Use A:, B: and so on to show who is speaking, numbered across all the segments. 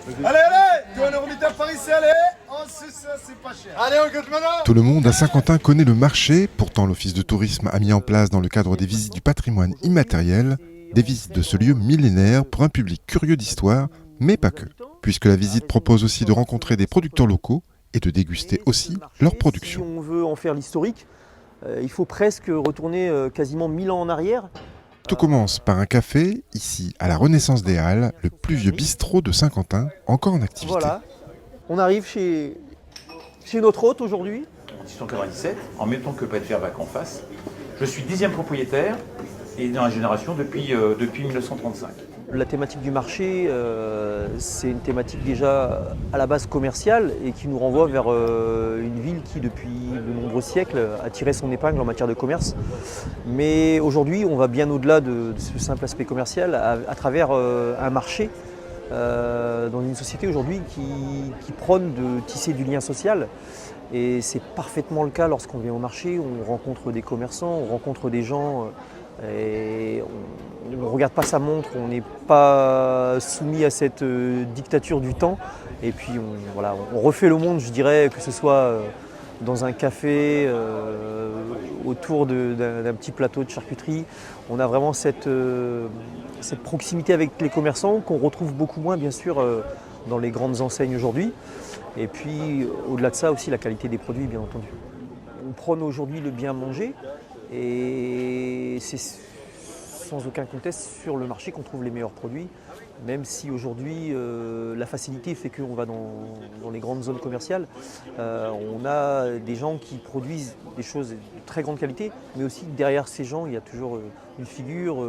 A: Allez, allez, tu as une remise à Paris, c'est allez. Oh, c'est ça, c'est pas cher. Allez, on compte maintenant.
B: Tout le monde à Saint-Quentin connaît le marché. Pourtant, l'Office de tourisme a mis en place dans le cadre des visites du patrimoine immatériel des visites de ce lieu millénaire pour un public curieux d'histoire, mais pas que, puisque la visite propose aussi de rencontrer des producteurs locaux et de déguster aussi leur production.
C: Si on veut en faire l'historique, il faut presque retourner quasiment 1000 ans en arrière.
B: Tout commence par un café, ici à la Renaissance des Halles, le plus vieux bistrot de Saint-Quentin, encore en activité.
C: Voilà, on arrive chez notre hôte aujourd'hui.
D: En 1897, en même temps que Pâte Vervac en face, je suis 10e propriétaire et dans la génération depuis 1935.
C: La thématique du marché, c'est une thématique déjà à la base commerciale et qui nous renvoie vers une ville qui, depuis de nombreux siècles, a tiré son épingle en matière de commerce. Mais aujourd'hui, on va bien au-delà de ce simple aspect commercial à travers un marché dans une société aujourd'hui qui prône de tisser du lien social. Et c'est parfaitement le cas lorsqu'on vient au marché, on rencontre des commerçants, on rencontre des gens. Et on ne regarde pas sa montre, on n'est pas soumis à cette dictature du temps. Et puis on refait le monde, je dirais, que ce soit dans un café, autour d'un petit plateau de charcuterie. On a vraiment cette proximité avec les commerçants qu'on retrouve beaucoup moins, bien sûr, dans les grandes enseignes aujourd'hui. Et puis au-delà de ça aussi, la qualité des produits, bien entendu. On prône aujourd'hui le bien manger. Et c'est sans aucun conteste sur le marché qu'on trouve les meilleurs produits, même si aujourd'hui la facilité fait qu'on va dans les grandes zones commerciales. On a des gens qui produisent des choses de très grande qualité, mais aussi derrière ces gens, il y a toujours une figure,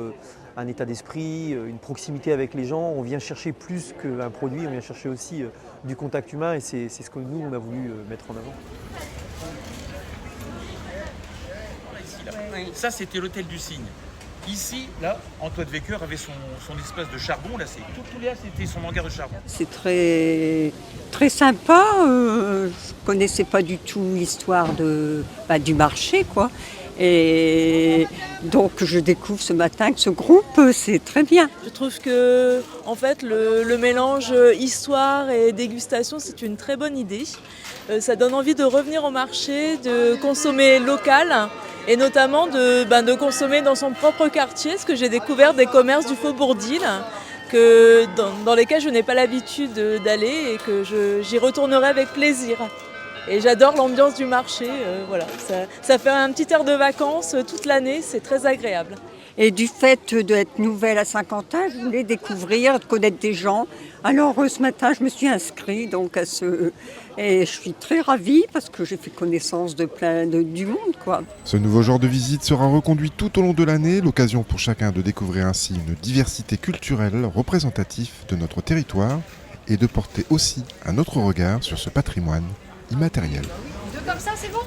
C: un état d'esprit, une proximité avec les gens. On vient chercher plus qu'un produit, on vient chercher aussi du contact humain et c'est ce que nous, on a voulu mettre en avant.
E: Ça, c'était l'hôtel du Cygne. Ici, là, Antoine Wecker avait son espace de charbon. Là, tout là, c'était son hangar de charbon.
F: C'est très, très sympa. Je ne connaissais pas du tout l'histoire du marché, quoi. Et donc, je découvre ce matin que ce groupe, c'est très bien.
G: Je trouve que, en fait, le mélange histoire et dégustation, c'est une très bonne idée. Ça donne envie de revenir au marché, de consommer local. Et notamment de consommer dans son propre quartier, ce que j'ai découvert des commerces du Faubourg d'Ille, dans lesquels je n'ai pas l'habitude d'aller et que j'y retournerai avec plaisir. Et j'adore l'ambiance du marché, voilà. Ça fait un petit air de vacances toute l'année, c'est très agréable.
F: Et du fait d'être nouvelle à Saint-Quentin, je voulais découvrir, connaître des gens. Alors ce matin, je me suis inscrite et je suis très ravie parce que j'ai fait connaissance du monde, quoi.
B: Ce nouveau genre de visite sera reconduit tout au long de l'année, l'occasion pour chacun de découvrir ainsi une diversité culturelle représentative de notre territoire et de porter aussi un autre regard sur ce patrimoine immatériel.
H: Deux comme ça, c'est bon ?